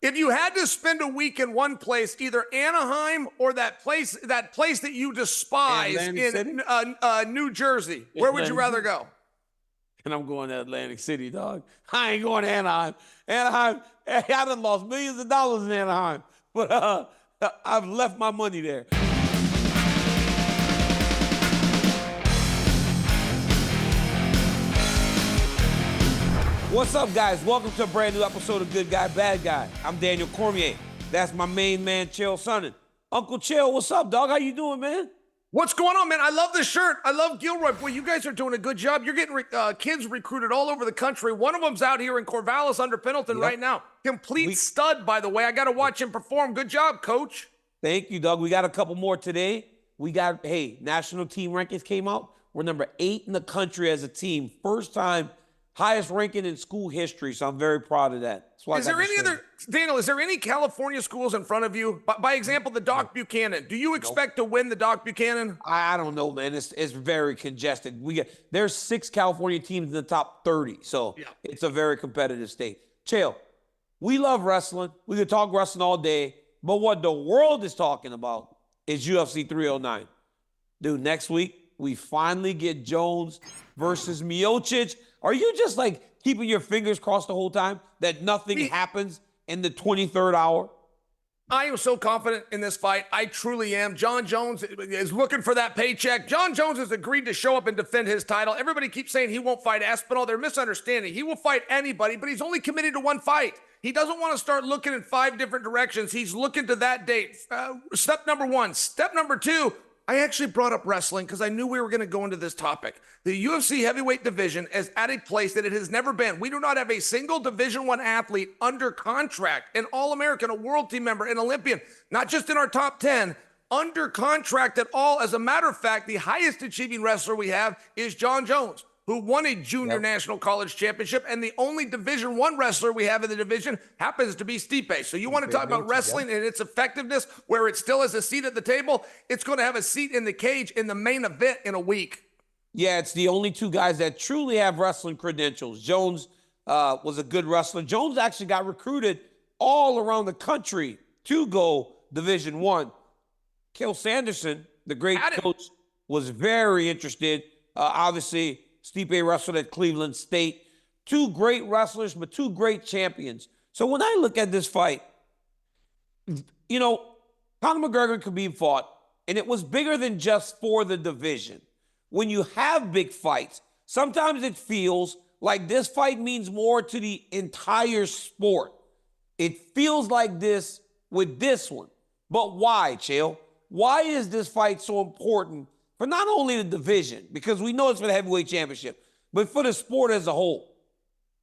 If you had to spend a week in one place, either Anaheim or that place that you despise Atlantic City? in New Jersey, where would you Atlantic rather City. go? And I'm going to Atlantic City, dog. I ain't going to Anaheim. Anaheim, I done lost millions of dollars in Anaheim. But I've left my money there. What's up, guys? Welcome to a brand new episode of Good Guy, Bad Guy. I'm Daniel Cormier. That's my main man, Chael Sonnen. Uncle Chael, what's up, dog? How you doing, man? What's going on, man? I love this shirt. I love Gilroy. Boy, you guys are doing a good job. You're getting kids recruited all over the country. One of them's out here in Corvallis under Pendleton right now. Complete stud, by the way. I got to watch him perform. Good job, coach. Thank you, dog. We got a couple more today. We got, national team rankings came out. We're number 8 in the country as a team. First time, highest ranking in school history, so I'm very proud of that. Is there any other, Daniel, is there any California schools in front of you? By example, the Doc Buchanan. Do you expect to win the Doc Buchanan? I don't know, man. It's very congested. There's 6 California teams in the top 30, so it's a very competitive state. Chael, we love wrestling. We could talk wrestling all day, but what the world is talking about is UFC 309. Dude, next week, we finally get Jones versus Miocic. Are you just like keeping your fingers crossed the whole time that nothing happens in the 23rd hour? I am so confident in this fight. I truly am. Jon Jones is looking for that paycheck. Jon Jones has agreed to show up and defend his title. Everybody keeps saying he won't fight Aspinall. They're misunderstanding. He will fight anybody, but he's only committed to one fight. He doesn't want to start looking in 5 different directions. He's looking to that date. Step number 1. Step number 2, I actually brought up wrestling because I knew we were going to go into this topic. The UFC heavyweight division is at a place that it has never been. We do not have a single Division I athlete under contract, an All-American, a world team member, an Olympian, not just in our top 10, under contract at all. As a matter of fact, the highest achieving wrestler we have is Jon Jones, who won a junior national college championship, and the only Division I wrestler we have in the division happens to be Stipe. So you want to talk about wrestling and its effectiveness, where it still has a seat at the table? It's going to have a seat in the cage in the main event in a week. Yeah, it's the only 2 guys that truly have wrestling credentials. Jones was a good wrestler. Jones actually got recruited all around the country to go Division I. Cael Sanderson, the great coach, was very interested. Obviously, Stipe wrestled at Cleveland State. 2 great wrestlers, but 2 great champions. So when I look at this fight, you know, Conor McGregor could be fought, and it was bigger than just for the division. When you have big fights, sometimes it feels like this fight means more to the entire sport. It feels like this with this one. But why, Chael? Why is this fight so important for not only the division, because we know it's for the heavyweight championship, but for the sport as a whole?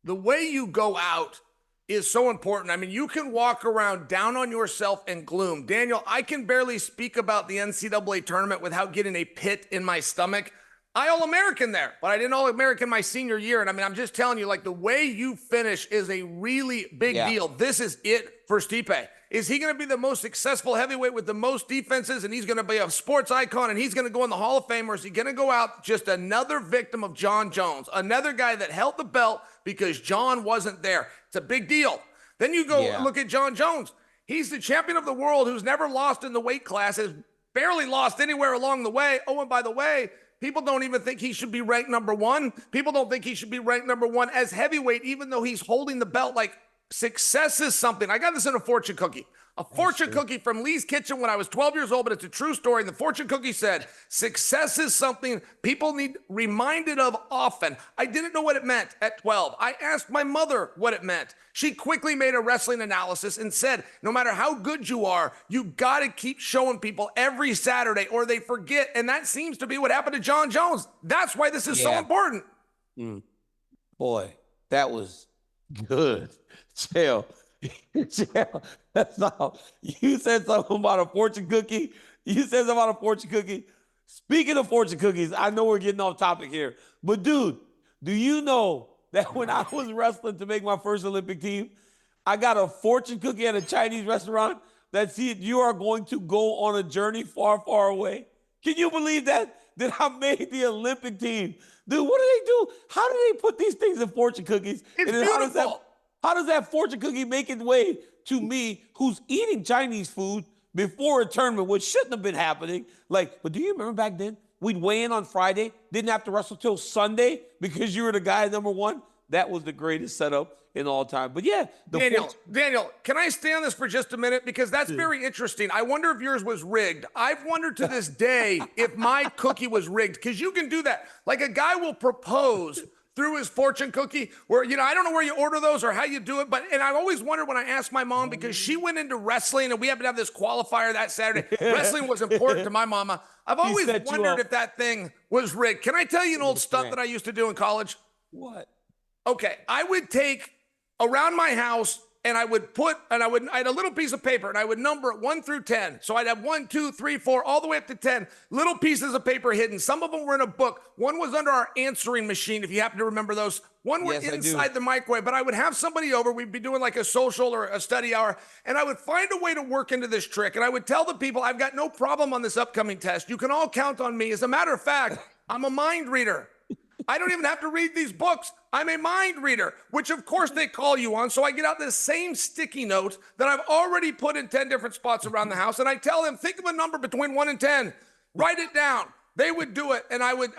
The way you go out is so important. I mean, you can walk around down on yourself and gloom. Daniel, I can barely speak about the NCAA tournament without getting a pit in my stomach. I All-American there, but I didn't All-American my senior year. And I mean, I'm just telling you, like, the way you finish is a really big deal. This is it for Stipe. Is he going to be the most successful heavyweight with the most defenses, and he's going to be a sports icon, and he's going to go in the Hall of Fame, or is he going to go out just another victim of Jon Jones, another guy that held the belt because Jon wasn't there? It's a big deal. Then you go look at Jon Jones. He's the champion of the world who's never lost in the weight classes, barely lost anywhere along the way. Oh, and by the way, people don't even think he should be ranked number 1. People don't think he should be ranked number 1 as heavyweight, even though he's holding the belt. Like, success is something. I got this in a fortune cookie. A fortune cookie from Lee's Kitchen when I was 12 years old, but it's a true story. And the fortune cookie said, success is something people need reminded of often. I didn't know what it meant at 12. I asked my mother what it meant. She quickly made a wrestling analysis and said, no matter how good you are, you got to keep showing people every Saturday or they forget. And that seems to be what happened to Jon Jones. That's why this is so important. Boy, that was good. Chael, that's all. You said something about a fortune cookie. Speaking of fortune cookies, I know we're getting off topic here, but dude, do you know that when I was wrestling to make my first Olympic team, I got a fortune cookie at a Chinese restaurant that said, you are going to go on a journey far, far away? Can you believe that? That I made the Olympic team. Dude, what do they do? How do they put these things in fortune cookies? It's beautiful. How does that fortune cookie make its way to me, who's eating Chinese food before a tournament, which shouldn't have been happening. Like, but do you remember back then? We'd weigh in on Friday, didn't have to wrestle till Sunday because you were the guy number one. That was the greatest setup in all time. But yeah, Daniel, can I stay on this for just a minute? Because that's very interesting. I wonder if yours was rigged. I've wondered to this day if my cookie was rigged, because you can do that. Like, a guy will propose through his fortune cookie, where, you know, I don't know where you order those or how you do it, and I've always wondered when I asked my mom, because she went into wrestling and we happened to have this qualifier that Saturday. Wrestling was important to my mama. I've always wondered if that thing was rigged. Can I tell you an old stunt that I used to do in college? What? Okay, I would take around my house and I had a little piece of paper and I would number it 1 through 10. So I'd have 1, 2, 3, 4, all the way up to 10 little pieces of paper hidden. Some of them were in a book. One was under our answering machine, if you happen to remember those. One was inside the microwave, but I would have somebody over. We'd be doing like a social or a study hour, and I would find a way to work into this trick. And I would tell the people, I've got no problem on this upcoming test. You can all count on me. As a matter of fact, I'm a mind reader. I don't even have to read these books. I'm a mind reader, which of course they call you on. So I get out this same sticky note that I've already put in 10 different spots around the house. And I tell them, think of a number between 1 and 10, write it down. They would do it. And I would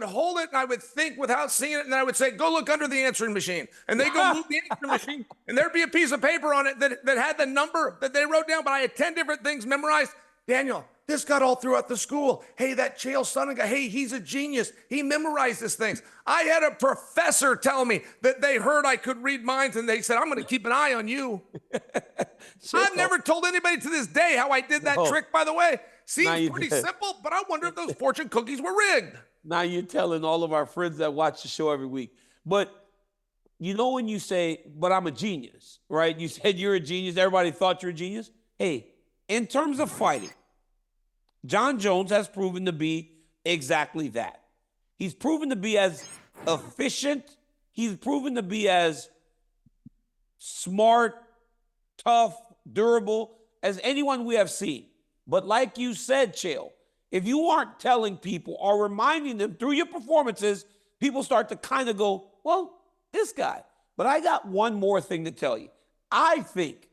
hold it and I would think without seeing it. And then I would say, go look under the answering machine. And they go move the answering machine. And there'd be a piece of paper on it that had the number that they wrote down. But I had 10 different things memorized. Daniel, this got all throughout the school. Hey, that Chael Sonnen guy, hey, he's a genius. He memorizes things. I had a professor tell me that they heard I could read minds, and they said, I'm going to keep an eye on you. I've never told anybody to this day how I did that trick, by the way. Seems pretty simple, but I wonder if those fortune cookies were rigged. Now you're telling all of our friends that watch the show every week. But you know when you say, but I'm a genius, right? You said you're a genius. Everybody thought you're a genius. Hey, in terms of fighting, Jon Jones has proven to be exactly that. He's proven to be as efficient. He's proven to be as smart, tough, durable as anyone we have seen. But like you said, Chael, if you aren't telling people or reminding them through your performances, people start to kind of go, well, this guy. But I got one more thing to tell you. I think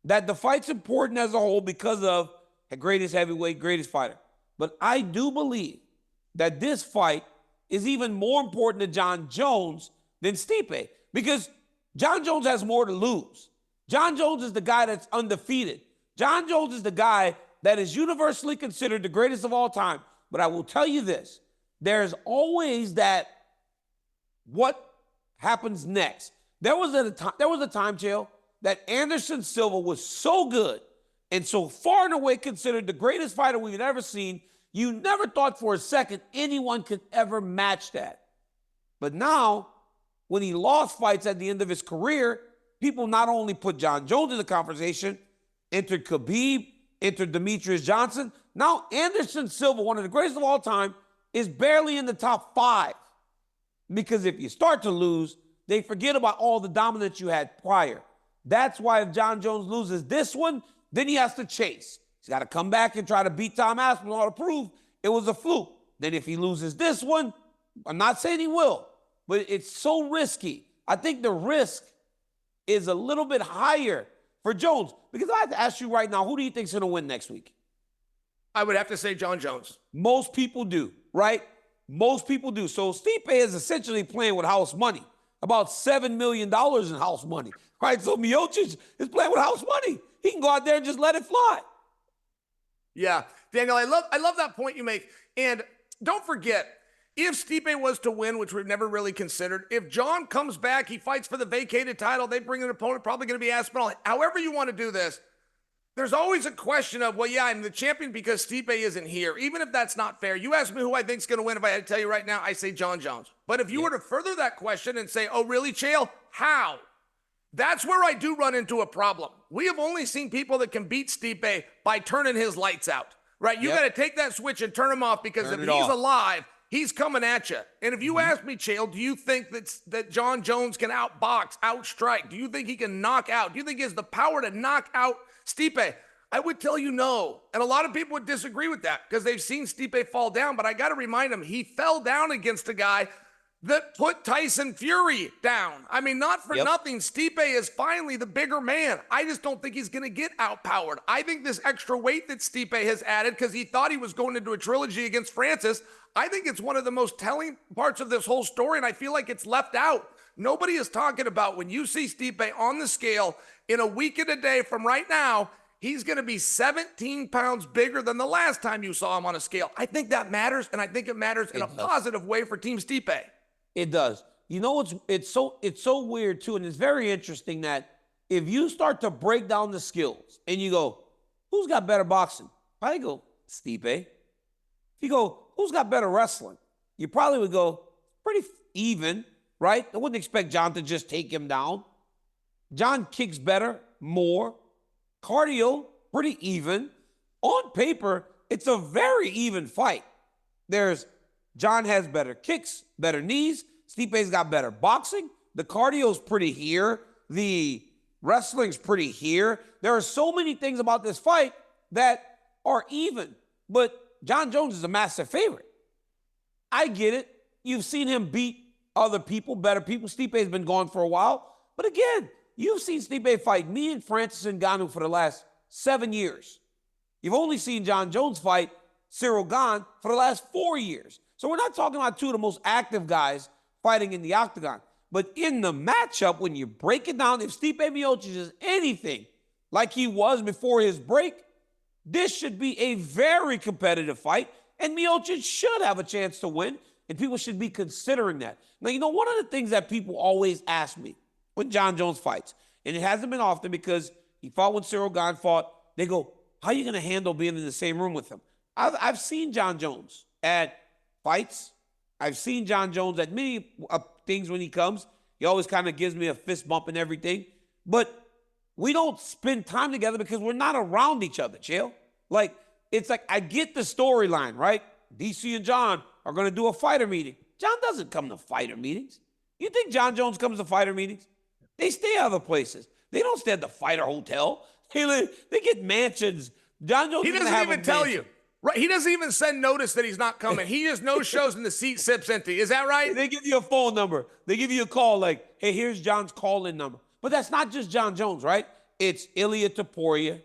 that the fight's important as a whole because of the greatest heavyweight, greatest fighter. But I do believe that this fight is even more important to Jon Jones than Stipe, because Jon Jones has more to lose. Jon Jones is the guy that's undefeated. Jon Jones is the guy that is universally considered the greatest of all time. But I will tell you this, there's always that what happens next. There was a time, Chael, that Anderson Silva was so good and so far and away considered the greatest fighter we've ever seen, you never thought for a second anyone could ever match that. But now, when he lost fights at the end of his career, people not only put Jon Jones in the conversation, entered Khabib, entered Demetrius Johnson. Now Anderson Silva, one of the greatest of all time, is barely in the top 5. Because if you start to lose, they forget about all the dominance you had prior. That's why if Jon Jones loses this one, then he has to chase. He's got to come back and try to beat Tom Aspinall to prove it was a fluke. Then if he loses this one, I'm not saying he will, but it's so risky. I think the risk is a little bit higher for Jones, because I have to ask you right now, who do you think is going to win next week? I would have to say Jon Jones. Most people do, right? Most people do. So Stipe is essentially playing with house money, about $7 million in house money, right? So Miocic is playing with house money. He can go out there and just let it fly. Yeah, Daniel, I love that point you make. And don't forget, if Stipe was to win, which we've never really considered, if Jon comes back, he fights for the vacated title, they bring an opponent, probably going to be Aspinall. However you want to do this, there's always a question of, well, yeah, I'm the champion because Stipe isn't here. Even if that's not fair, you ask me who I think is going to win. If I had to tell you right now, I say Jon Jones. But if you were to further that question and say, oh, really, Chael? How? That's where I do run into a problem. We have only seen people that can beat Stipe by turning his lights out, right? You got to take that switch and turn him off, because if he's alive, he's coming at you. And if you ask me, Chael, do you think that Jon Jones can outbox, outstrike? Do you think he can knock out? Do you think he has the power to knock out Stipe? I would tell you no. And a lot of people would disagree with that because they've seen Stipe fall down. But I got to remind them, he fell down against a guy that put Tyson Fury down. I mean, not for nothing, Stipe is finally the bigger man. I just don't think he's going to get outpowered. I think this extra weight that Stipe has added, because he thought he was going into a trilogy against Francis, I think it's one of the most telling parts of this whole story, and I feel like it's left out. Nobody is talking about when you see Stipe on the scale in a week and a day from right now, he's going to be 17 pounds bigger than the last time you saw him on a scale. I think that matters, and I think it matters in a positive way for Team Stipe. It does. You know, it's so weird too, and it's very interesting that if you start to break down the skills and you go, who's got better boxing? Probably go Stipe. If you go, who's got better wrestling? You probably would go pretty even, right? I wouldn't expect Jon to just take him down. Jon kicks better, more. Cardio, pretty even. On paper, it's a very even fight. Jon has better kicks, better knees. Stipe's got better boxing. The cardio's pretty here. The wrestling's pretty here. There are so many things about this fight that are even. But Jon Jones is a massive favorite. I get it. You've seen him beat other people, better people. Stipe's been gone for a while. But again, you've seen Stipe fight me and Francis Ngannou for the last 7 years. You've only seen Jon Jones fight Cyril Gane for the last 4 years. So we're not talking about two of the most active guys fighting in the octagon. But in the matchup, when you break it down, if Stipe Miocic is anything like he was before his break, this should be a very competitive fight, and Miocic should have a chance to win, and people should be considering that. Now, you know, one of the things that people always ask me when Jon Jones fights, and it hasn't been often because he fought when Cyril Gane fought, they go, how are you going to handle being in the same room with him? I've seen Jon Jones at fights. I've seen Jon Jones at many things when he comes. He always kind of gives me a fist bump and everything. But we don't spend time together because we're not around each other, Chael. Like, it's like I get the storyline, right? DC and Jon are going to do a fighter meeting. Jon doesn't come to fighter meetings. You think Jon Jones comes to fighter meetings? They stay other places. They don't stay at the fighter hotel. They get mansions. Jon Jones doesn't even tell you. Right, he doesn't even send notice that he's not coming. He just no shows and the seat sips empty. Is that right? They give you a phone number. They give you a call like, hey, here's Jon's call-in number. But that's not just Jon Jones, right? It's Ilia Topuria.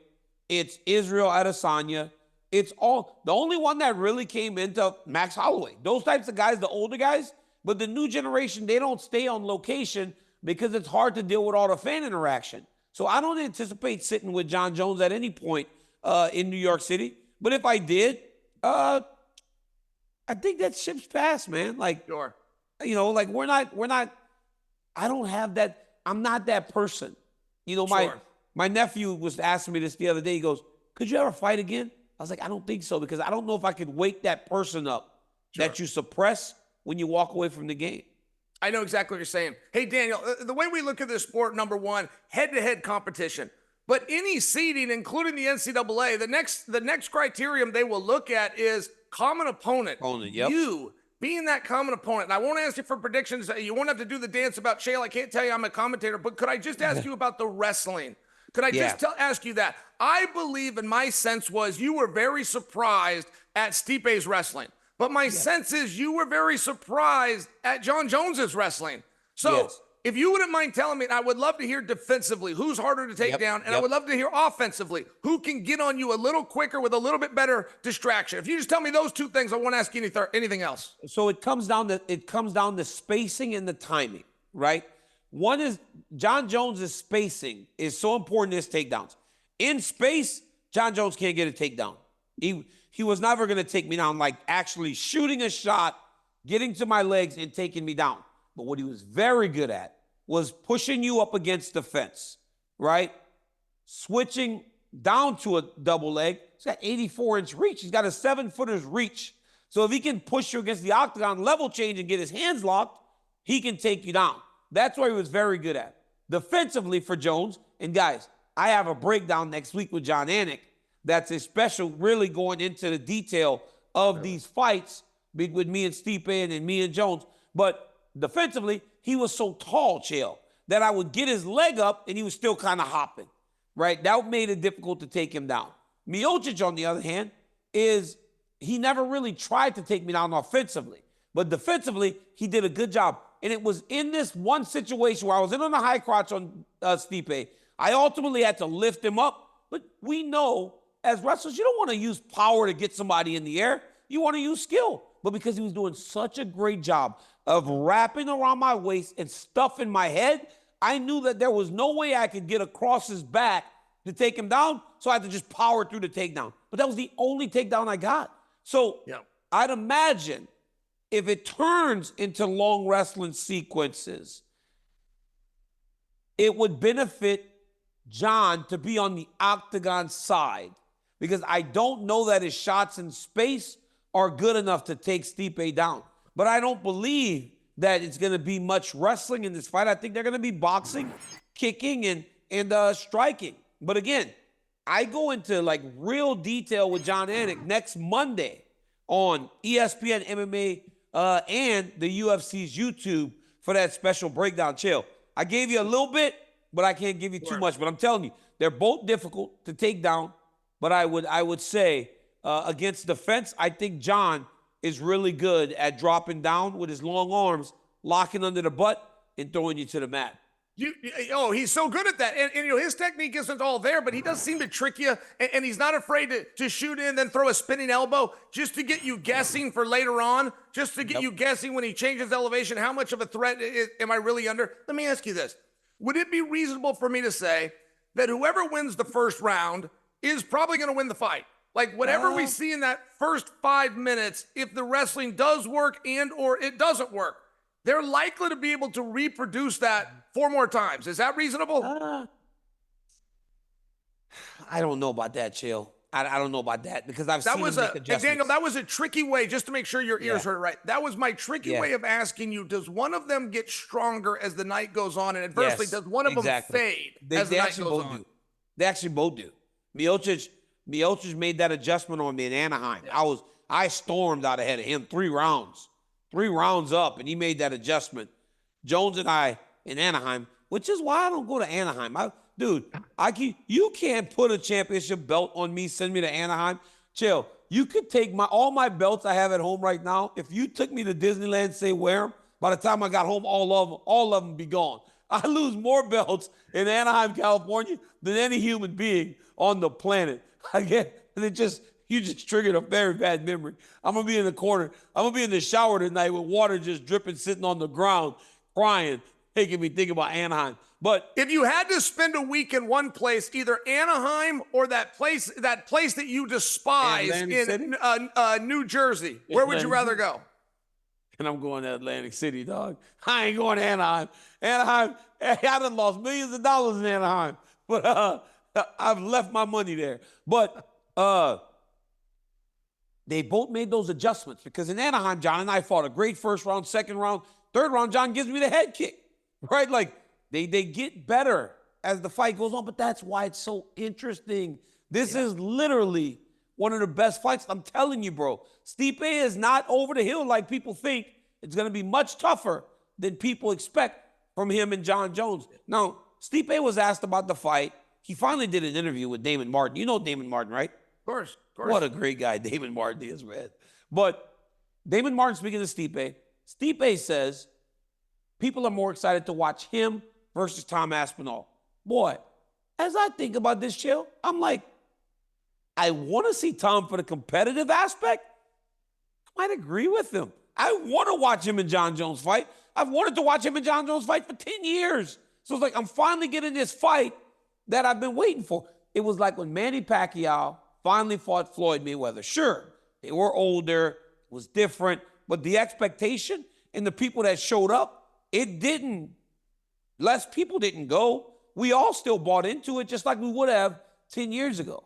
It's Israel Adesanya. It's all, the only one that really came into Max Holloway. Those types of guys, the older guys, but the new generation, they don't stay on location because it's hard to deal with all the fan interaction. So I don't anticipate sitting with Jon Jones at any point in New York City. But if I did, I think that ship's passed, man. Like, sure. You know, like we're not, I don't have that, I'm not that person. You know, my nephew was asking me this the other day. He goes, could you ever fight again? I was like, I don't think so, because I don't know if I could wake that person up that you suppress when you walk away from the game. I know exactly what you're saying. Hey, Daniel, the way we look at this sport, number one, head-to-head competition. But any seeding, including the NCAA, the next criterion they will look at is common opponent. You being that common opponent. And I won't ask you for predictions. You won't have to do the dance about Chael. I can't tell you I'm a commentator. But could I just ask you about the wrestling? Could I just ask you that? I believe, and my sense was, you were very surprised at Stipe's wrestling. But my sense is you were very surprised at Jon Jones's wrestling. So if you wouldn't mind telling me, and I would love to hear defensively, who's harder to take down, and I would love to hear offensively, who can get on you a little quicker with a little bit better distraction. If you just tell me those two things, I won't ask you anything else. So it comes down to spacing and the timing, right? One is Jon Jones' spacing is so important in his takedowns. In space, Jon Jones can't get a takedown. He was never going to take me down, like actually shooting a shot, getting to my legs, and taking me down. But what he was very good at was pushing you up against the fence, right? Switching down to a double leg. He's got 84-inch reach. He's got a 7-footer's reach. So if he can push you against the octagon, level change, and get his hands locked, he can take you down. That's what he was very good at. Defensively for Jones, and guys, I have a breakdown next week with John Anik that's a special, really going into the detail of these fights with me and Stipe and me and Jones. But defensively, he was so tall, Chael, that I would get his leg up and he was still kind of hopping, right? That made it difficult to take him down. Miocic, on the other hand, he never really tried to take me down offensively. But defensively, he did a good job. And it was in this one situation where I was in on the high crotch on Stipe. I ultimately had to lift him up. But we know as wrestlers, you don't want to use power to get somebody in the air. You want to use skill. But because he was doing such a great job of wrapping around my waist and stuffing my head, I knew that there was no way I could get across his back to take him down. So I had to just power through the takedown. But that was the only takedown I got. So I'd imagine if it turns into long wrestling sequences, it would benefit Jon to be on the octagon side, because I don't know that his shots in space are good enough to take Stipe down. But I don't believe that it's going to be much wrestling in this fight. I think they're going to be boxing, kicking, and striking. But again, I go into like real detail with Jon Anik next Monday on ESPN MMA and the UFC's YouTube for that special breakdown. Chael, I gave you a little bit, but I can't give you too much. But I'm telling you, they're both difficult to take down. But I would say against defense, I think Jon is really good at dropping down with his long arms, locking under the butt, and throwing you to the mat. He's so good at that. And his technique isn't all there, but he does seem to trick you, and he's not afraid to shoot in, then throw a spinning elbow just to get you guessing for later on, just to get you guessing when he changes elevation, how much of a threat am I really under? Let me ask you this. Would it be reasonable for me to say that whoever wins the first round is probably going to win the fight? Like, whatever we see in that first 5 minutes, if the wrestling does work and or it doesn't work, they're likely to be able to reproduce that 4 more times. Is that reasonable? I don't know about that, Chael. I don't know about that, because I've seen him make adjustments. Daniel, that was a tricky way, just to make sure your ears heard it right. That was my tricky way of asking you, does one of them get stronger as the night goes on? And adversely, does one of them fade as the night goes on? They actually both do. Miocic made that adjustment on me in Anaheim. I stormed out ahead of him 3 rounds. 3 rounds up, and he made that adjustment. Jones and I in Anaheim, which is why I don't go to Anaheim. You can't put a championship belt on me, send me to Anaheim. Chill. You could take all my belts I have at home right now. If you took me to Disneyland, say wear them, by the time I got home, all of them be gone. I lose more belts in Anaheim, California than any human being on the planet. You just triggered a very bad memory. I'm going to be in the corner. I'm going to be in the shower tonight with water just dripping, sitting on the ground, crying, making me think about Anaheim. But if you had to spend a week in one place, either Anaheim or that place that you despise in New Jersey, where would you rather go? And I'm going to Atlantic City, dog. I ain't going to Anaheim. Anaheim, I done lost millions of dollars in Anaheim. But I've left my money there. But they both made those adjustments, because in Anaheim, Jon and I fought a great first round, second round, third round, Jon gives me the head kick, right? Like, they get better as the fight goes on, but that's why it's so interesting. This is literally one of the best fights. I'm telling you, bro. Stipe is not over the hill like people think. It's going to be much tougher than people expect from him and Jon Jones. Now, Stipe was asked about the fight. He finally did an interview with Damon Martin. You know Damon Martin, right? Of course. What a great guy Damon Martin is, man. But Damon Martin speaking to Stipe, Stipe says people are more excited to watch him versus Tom Aspinall. Boy, as I think about this, Chael, I'm like, I want to see Tom for the competitive aspect. I might agree with him. I want to watch him and Jon Jones fight. I've wanted to watch him and Jon Jones fight for 10 years. So it's like, I'm finally getting this fight that I've been waiting for. It was like when Manny Pacquiao finally fought Floyd Mayweather. Sure, they were older, it was different, but the expectation and the people that showed up, less people didn't go. We all still bought into it, just like we would have 10 years ago.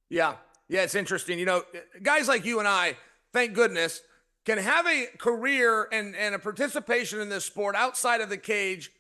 Yeah, it's interesting. Guys like you and I, thank goodness, can have a career and a participation in this sport outside of the cage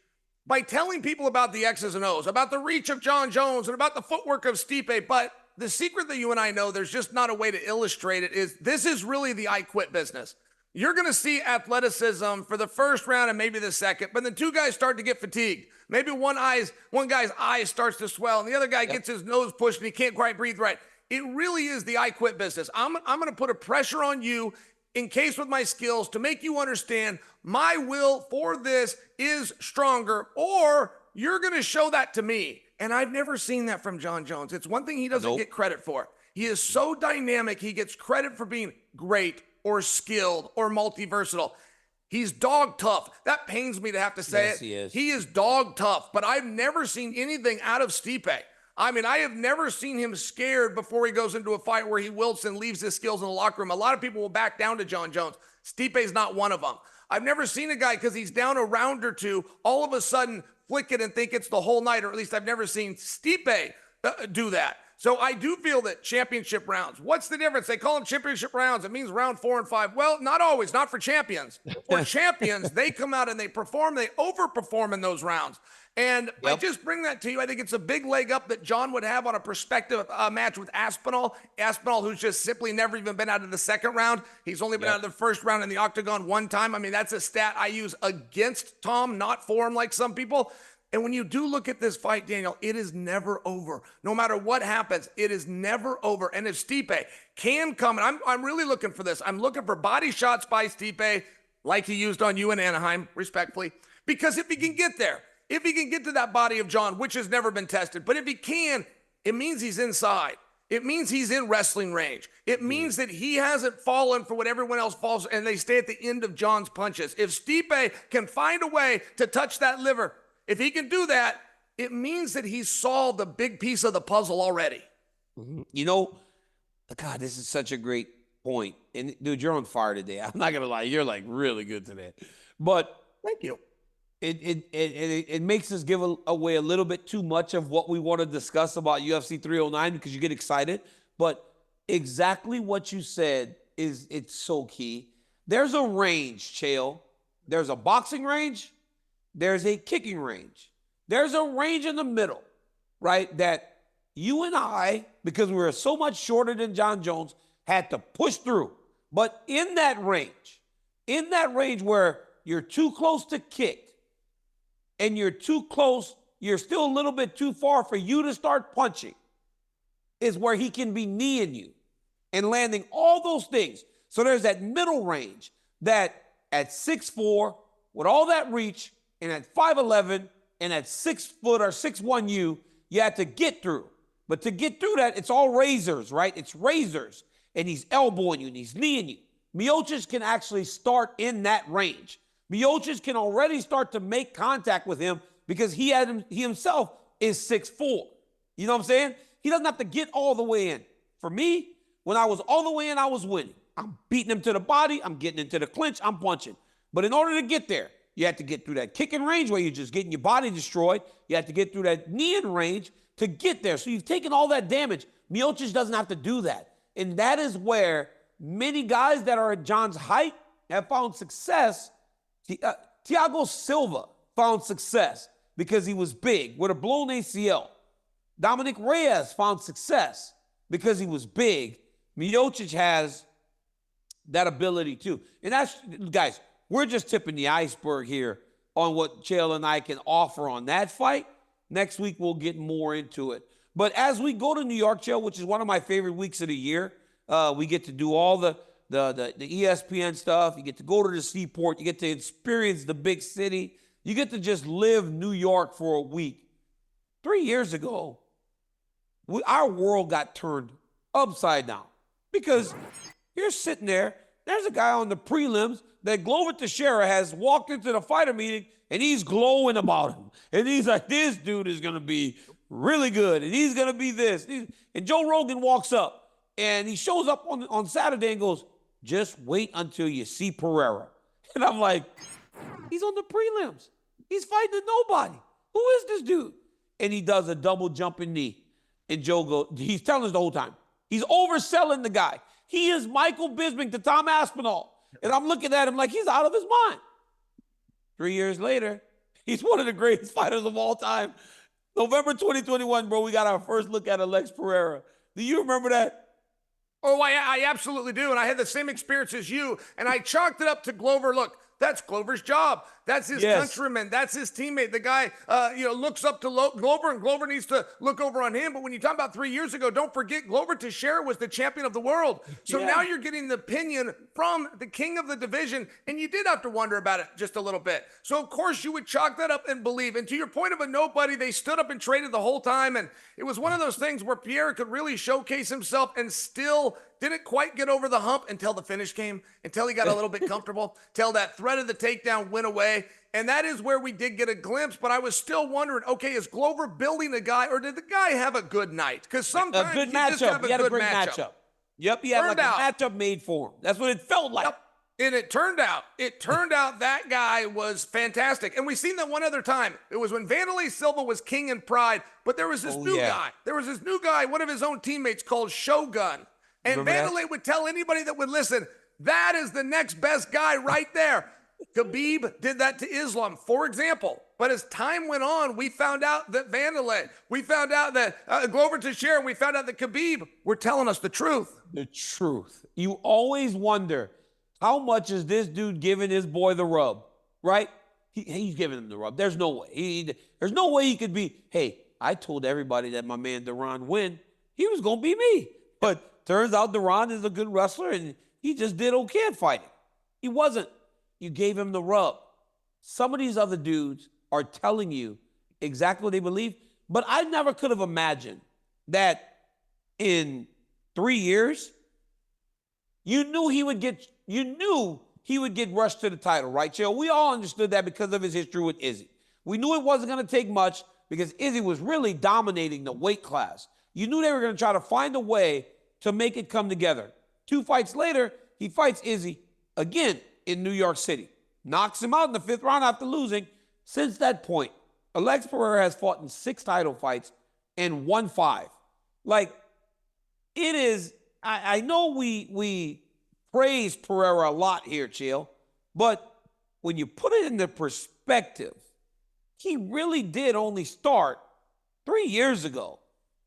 by telling people about the X's and O's, about the reach of Jon Jones and about the footwork of Stipe. But the secret that you and I know, there's just not a way to illustrate it, is this is really the I quit business. You're going to see athleticism for the first round and maybe the second, but then 2 guys start to get fatigued. Maybe one guy's eye starts to swell and the other guy gets his nose pushed and he can't quite breathe right. It really is the I quit business. I'm going to put a pressure on you encased with my skills to make you understand my will for this is stronger, or you're going to show that to me. And I've never seen that from Jon Jones. It's one thing he doesn't get credit for. He is so dynamic. He gets credit for being great or skilled or multiversatile. He's dog tough. That pains me to have to say it. He is. He is dog tough, but I've never seen anything out of Stipe. I mean, I have never seen him scared before he goes into a fight where he wilts and leaves his skills in the locker room. A lot of people will back down to Jon Jones. Stipe's not one of them. I've never seen a guy, because he's down a round or two, all of a sudden flick it and think it's the whole night, or at least I've never seen Stipe do that. So I do feel that championship rounds, what's the difference? They call them championship rounds. It means round 4 and 5. Well, not always, not for champions. For champions, they come out and they perform, they overperform in those rounds. And I just bring that to you. I think it's a big leg up that Jon would have on a prospective match with Aspinall. Aspinall, who's just simply never even been out of the second round. He's only been out of the first round in the octagon one time. I mean, that's a stat I use against Tom, not for him like some people. And when you do look at this fight, Daniel, it is never over. No matter what happens, it is never over. And if Stipe can come, and I'm really looking for this. I'm looking for body shots by Stipe, like he used on you in Anaheim, respectfully. Because if he can get there, if he can get to that body of Jon, which has never been tested, but if he can, it means he's inside. It means he's in wrestling range. It means that he hasn't fallen for what everyone else falls, and they stay at the end of Jon's punches. If Stipe can find a way to touch that liver, if he can do that, it means that he's solved a big piece of the puzzle already. You know, God, this is such a great point. And dude, you're on fire today. I'm not gonna lie, you're like really good today. But thank you. It makes us give away a little bit too much of what we want to discuss about UFC 309 because you get excited. But exactly what you said it's so key. There's a range, Chael. There's a boxing range. There's a kicking range. There's a range in the middle, right? That you and I, because we were so much shorter than Jon Jones, had to push through. But in that range where you're too close to kick and you're too close, you're still a little bit too far for you to start punching, is where he can be kneeing you and landing all those things. So there's that middle range that at 6'4", with all that reach, and at 5'11", and at 6 foot or 6'1" you have to get through. But to get through that, it's all razors, right? It's razors. And he's elbowing you and he's kneeing you. Miocic can actually start in that range. Miocic can already start to make contact with him because he himself is 6'4". You know what I'm saying? He doesn't have to get all the way in. For me, when I was all the way in, I was winning. I'm beating him to the body. I'm getting into the clinch. I'm punching. But in order to get there, you have to get through that kicking range where you're just getting your body destroyed. You have to get through that kneeing range to get there. So you've taken all that damage. Miocic doesn't have to do that. And that is where many guys that are at Jon's height have found success. Thiago Silva found success because he was big with a blown ACL. Dominic Reyes found success because he was big. Miocic has that ability too. And that's, guys, we're just tipping the iceberg here on what Chael and I can offer on that fight. Next week, we'll get more into it. But as we go to New York, Chael, which is one of my favorite weeks of the year, we get to do all the ESPN stuff. You get to go to the seaport. You get to experience the big city. You get to just live New York for a week. 3 years ago, our world got turned upside down because you're sitting there. There's a guy on the prelims that Glover Teixeira has walked into the fighter meeting and he's glowing about him. And he's like, this dude is going to be really good. And he's going to be this. And Joe Rogan walks up and he shows up on Saturday and goes, just wait until you see Pereira. And I'm like, he's on the prelims. He's fighting nobody. Who is this dude? And he does a double jumping knee. And Joe goes, he's telling us the whole time, he's overselling the guy. He is Michael Bisping to Tom Aspinall. And I'm looking at him like he's out of his mind. 3 years later, he's one of the greatest fighters of all time. November 2021, bro, we got our first look at Alex Pereira. Do you remember that? Oh, I absolutely do. And I had the same experience as you. And I chalked it up to Glover. Look, That's Glover's job. That's his countryman. That's his teammate. The guy, looks up to Glover, and Glover needs to look over on him. But when you talk about 3 years ago, don't forget Glover Teixeira was the champion of the world. So now you're getting the opinion from the king of the division, and you did have to wonder about it just a little bit. So of course you would chalk that up and believe. And to your point of a nobody, they stood up and traded the whole time, and it was one of those things where Pierre could really showcase himself and still didn't quite get over the hump until the finish came, until he got a little bit comfortable, till that threat of the takedown went away. And that is where we did get a glimpse, but I was still wondering, okay, is Glover building a guy, or did the guy have a good night? Because sometimes a good you just have he had a a good great matchup. Yep, he had Turned like out. a matchup made for him. That's what it felt like. Yep. And it turned out that guy was fantastic. And we seen that one other time. It was when Wanderlei Silva was king in Pride, but there was this new guy. There was this new guy, one of his own teammates called Shogun. And Wanderlei would tell anybody that would listen, that is the next best guy right there. Khabib did that to Islam, for example. But as time went on, we found out that Wanderlei, we found out that Glover Teixeira, and we found out that Khabib were telling us the truth. The truth. You always wonder, how much is this dude giving his boy the rub, right? He's giving him the rub. There's no way. There's no way he could be, hey, I told everybody that my man Duran win. He was going to be me. But turns out Duran is a good wrestler, and he just did okay at fighting. He wasn't. You gave him the rub. Some of these other dudes are telling you exactly what they believe, but I never could have imagined that in 3 years, you knew he would get rushed to the title, right, Chael? We all understood that because of his history with Izzy. We knew it wasn't going to take much because Izzy was really dominating the weight class. You knew they were going to try to find a way to make it come together. 2 fights later, he fights Izzy again in New York City. Knocks him out in the 5th round after losing. Since that point, Alex Pereira has fought in 6 title fights and won 5. Like, it is, I know we praise Pereira a lot here, Chael, but when you put it into perspective, he really did only start 3 years ago.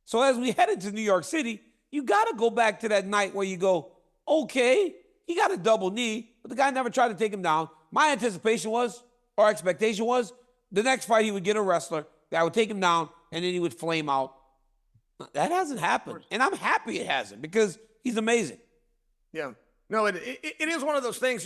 So as we headed to New York City, you got to go back to that night where you go, okay, he got a double knee, but the guy never tried to take him down. My anticipation was, or expectation was, the next fight he would get a wrestler that would take him down, and then he would flame out. That hasn't happened, and I'm happy it hasn't because he's amazing. Yeah. No, it is one of those things,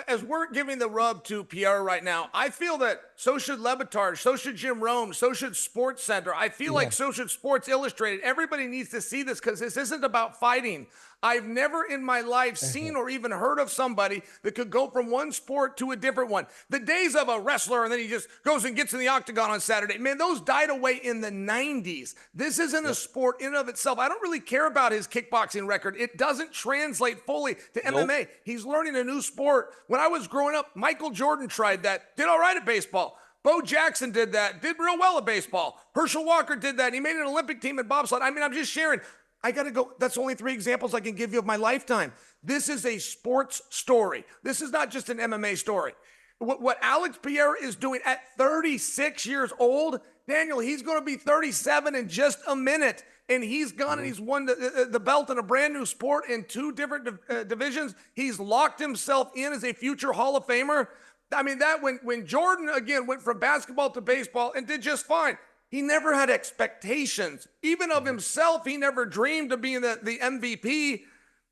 as we're giving the rub to Pierre right now, I feel that so should Le Batard, so should Jim Rome, so should Sports Center. I feel like so should Sports Illustrated. Everybody needs to see this because this isn't about fighting. I've never in my life seen or even heard of somebody that could go from one sport to a different one. The days of a wrestler and then he just goes and gets in the octagon on Saturday, man, those died away in the 90s. This isn't a sport in and of itself. I don't really care about his kickboxing record. It doesn't translate fully to MMA. He's learning a new sport. When I was growing up, Michael Jordan tried that, did all right at baseball. Bo Jackson did that, did real well at baseball. Herschel Walker did that, and he made an Olympic team at bobsled. I mean, I'm just sharing. I got to go. That's only 3 examples I can give you of my lifetime. This is a sports story. This is not just an MMA story. What Alex Pereira is doing at 36 years old, Daniel, he's going to be 37 in just a minute. And he's gone and he's won the belt in a brand new sport in 2 different divisions. He's locked himself in as a future Hall of Famer. I mean, that when Jordan, again, went from basketball to baseball and did just fine, he never had expectations. Even of himself, he never dreamed of being the MVP.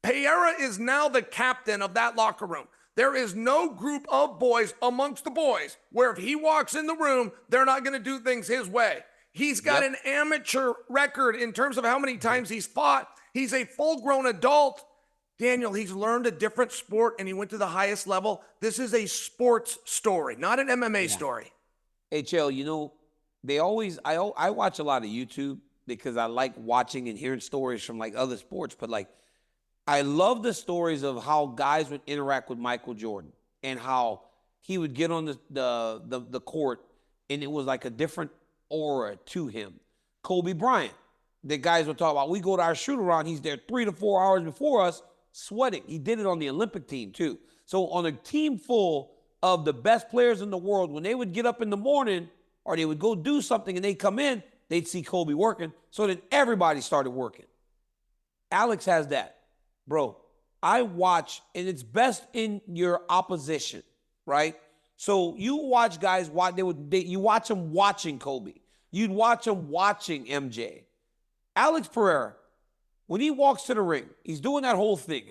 Pereira is now the captain of that locker room. There is no group of boys amongst the boys where if he walks in the room, they're not going to do things his way. He's got an amateur record in terms of how many times he's fought. He's a full-grown adult. Daniel, he's learned a different sport and he went to the highest level. This is a sports story, not an MMA story. Hey, Chael, I watch a lot of YouTube because I like watching and hearing stories from like other sports, but like I love the stories of how guys would interact with Michael Jordan and how he would get on the court and it was like a different aura to him. Kobe Bryant, the guys would talk about, we go to our shoot around, he's there 3 to 4 hours before us sweating. He did it on the Olympic team too. So on a team full of the best players in the world, when they would get up in the morning or they would go do something and they come in, they'd see Kobe working. So then everybody started working. Alex has that. Bro, I watch, and it's best in your opposition. right? So you watch guys, you watch them watching Kobe. You'd watch them watching MJ. Alex Pereira, when he walks to the ring, he's doing that whole thing.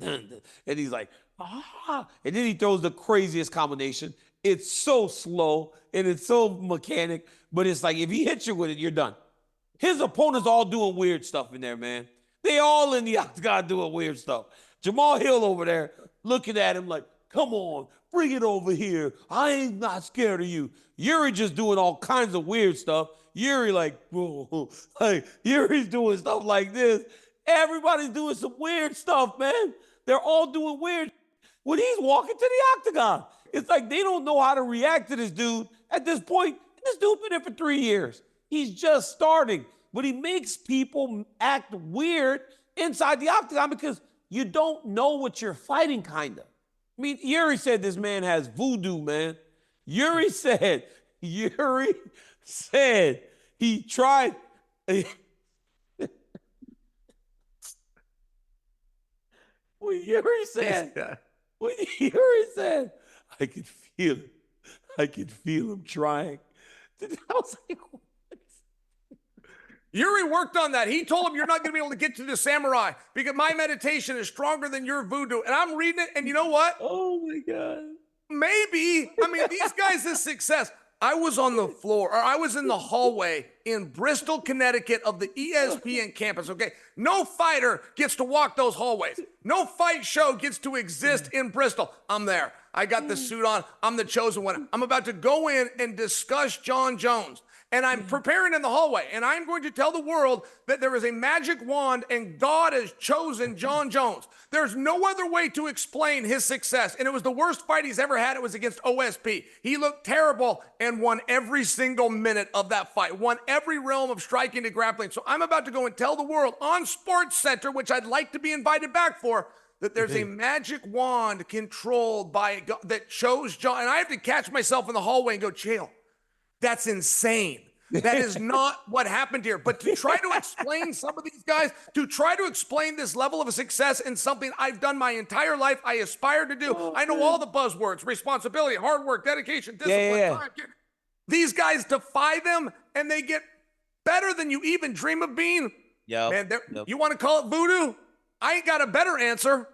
And he's like, ah. And then he throws the craziest combination. It's so slow and it's so mechanic, but it's like if he hits you with it, you're done. His opponents all doing weird stuff in there, man. They all in the octagon doing weird stuff. Jamal Hill over there looking at him like, come on, bring it over here. I ain't not scared of you. Yuri just doing all kinds of weird stuff. Yuri like, whoa, like Yuri's doing stuff like this. Everybody's doing some weird stuff, man. They're all doing weird. When he's walking to the octagon, it's like they don't know how to react to this dude. At this point, this dude's been there for 3 years. He's just starting, but he makes people act weird inside the octagon because you don't know what you're fighting, kind of. I mean, Yuri said this man has voodoo, man. Yuri said he tried. When Yuri said, I could feel it. I could feel him trying. I was like, what? Yuri worked on that. He told him, you're not going to be able to get to the samurai because my meditation is stronger than your voodoo. And I'm reading it, and you know what? Oh, my God. Maybe. I mean, these guys' success. I was on the floor, or I was in the hallway in Bristol, Connecticut of the ESPN campus, okay? No fighter gets to walk those hallways. No fight show gets to exist in Bristol. I'm there. I got the suit on. I'm the chosen one. I'm about to go in and discuss Jon Jones. And I'm preparing in the hallway, and I'm going to tell the world that there is a magic wand and God has chosen Jon Jones. There's no other way to explain his success, and it was the worst fight he's ever had. It was against OSP. He looked terrible and won every single minute of that fight, won every realm of striking to grappling. So I'm about to go and tell the world on Sports Center, which I'd like to be invited back for, that there's a magic wand controlled by God that chose Jon. And I have to catch myself in the hallway and go, Chael, that's insane. That is not what happened here. But to try to explain some of these guys, to try to explain this level of success in something I've done my entire life, I aspire to do. I know all the buzzwords: responsibility, hard work, dedication, discipline, time. These guys defy them, and they get better than you even dream of being. Yeah, man. You want to call it voodoo? I ain't got a better answer.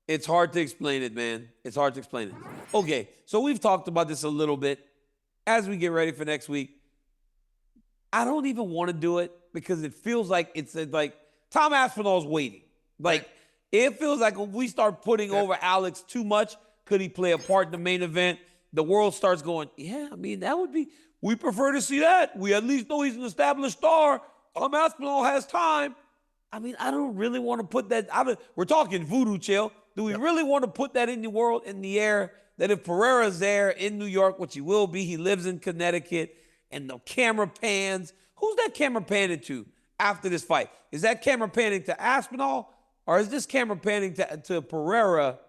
It's hard to explain it, man. It's hard to explain it. Okay, so we've talked about this a little bit. As we get ready for next week, I don't even want to do it because it feels like it's like Tom Aspinall's waiting. Like, it feels like when we start putting over Alex too much, could he play a part in the main event? The world starts going, yeah, I mean, that would be, we prefer to see that. We at least know he's an established star. Tom Aspinall has time. I mean, I don't really want to put that, we're talking voodoo, Chael. Do we really want to put that in the world, in the air? That if Pereira's there in New York, which he will be, he lives in Connecticut, and the camera pans. Who's that camera panning to after this fight? Is that camera panning to Aspinall, or is this camera panning to Pereira,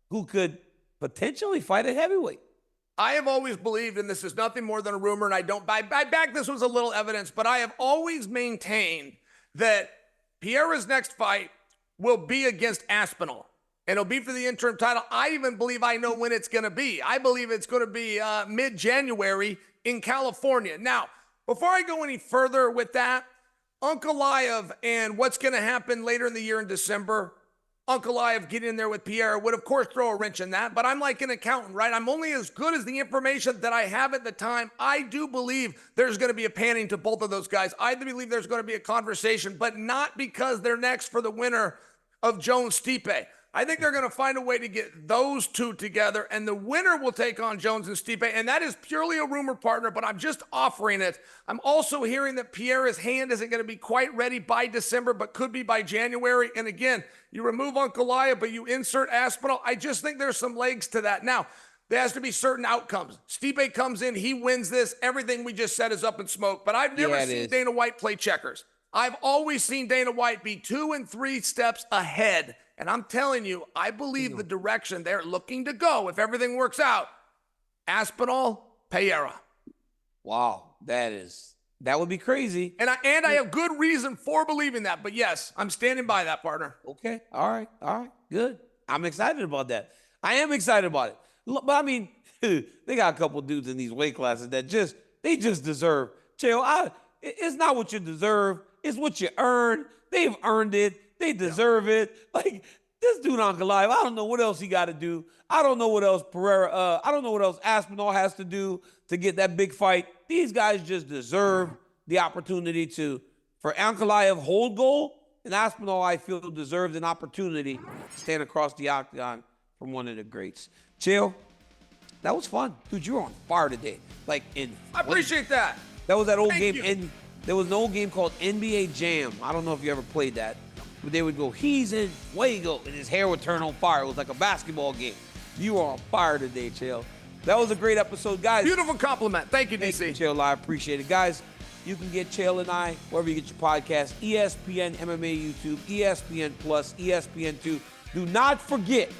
who could potentially fight at heavyweight? I have always believed, and this is nothing more than a rumor, and I back this was a little evidence, but I have always maintained that Pereira's next fight will be against Aspinall. And it'll be for the interim title. I even believe I know when it's going to be. I believe it's going to be mid-January in California. Now, before I go any further with that, Uncle Liev and what's going to happen later in the year in December, Uncle Liev getting in there with Pierre would, of course, throw a wrench in that. But I'm like an accountant, right? I'm only as good as the information that I have at the time. I do believe there's going to be a panning to both of those guys. I do believe there's going to be a conversation, but not because they're next for the winner of Jones Stipe. I think they're going to find a way to get those two together, and the winner will take on Jones and Stipe, and that is purely a rumor, partner, but I'm just offering it. I'm also hearing that Pierre's hand isn't going to be quite ready by December, but could be by January. And again, you remove Uncle Liev, but you insert Aspinall. I just think there's some legs to that. Now, there has to be certain outcomes. Stipe comes in, he wins this. Everything we just said is up in smoke, but I've never seen Dana White play checkers. I've always seen Dana White be 2 and 3 steps ahead. And I'm telling you, I believe the direction they're looking to go, if everything works out, Aspinall, Pereira. Wow, that would be crazy. And I have good reason for believing that. But yes, I'm standing by that, partner. Okay, all right, good. I'm excited about that. I am excited about it. But I mean, they got a couple dudes in these weight classes that they just deserve. Chael, it's not what you deserve. It's what you earn. They've earned it. They deserve it. Like, this dude Ankalaev, I don't know what else he got to do. I don't know what else Pereira, I don't know what else Aspinall has to do to get that big fight. These guys just deserve the opportunity for Ankalaev hold goal, and Aspinall, I feel, deserves an opportunity to stand across the octagon from one of the greats. Chael, that was fun. Dude, you were on fire today. Like, I appreciate that. That was that old Thank game. you. And there was an old game called NBA Jam. I don't know if you ever played that. But they would go, he's in fuego, and his hair would turn on fire. It was like a basketball game. You were on fire today, Chael. That was a great episode, guys. Beautiful compliment. Thank you, DC. Thank you, Chael. I appreciate it. Guys, you can get Chael and I wherever you get your podcast, ESPN MMA YouTube, ESPN Plus, ESPN2. Do not forget,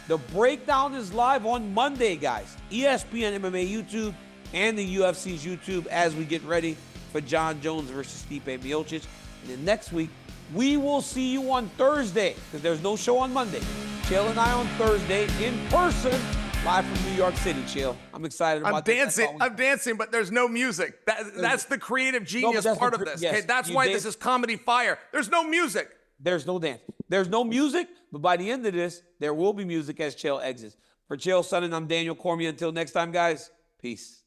the breakdown is live on Monday, guys. ESPN MMA YouTube and the UFC's YouTube as we get ready for Jon Jones versus Stipe Miocic. And then next week, we will see you on Thursday because there's no show on Monday. Chael and I on Thursday in person, live from New York City, Chael. I'm excited about this. I'm dancing, but there's no music. That's the creative genius part of this. Yes, okay, that's why this is comedy fire. There's no music. There's no dance. There's no music, but by the end of this, there will be music as Chael exits. For Chael Sonnen, I'm Daniel Cormier. Until next time, guys, peace.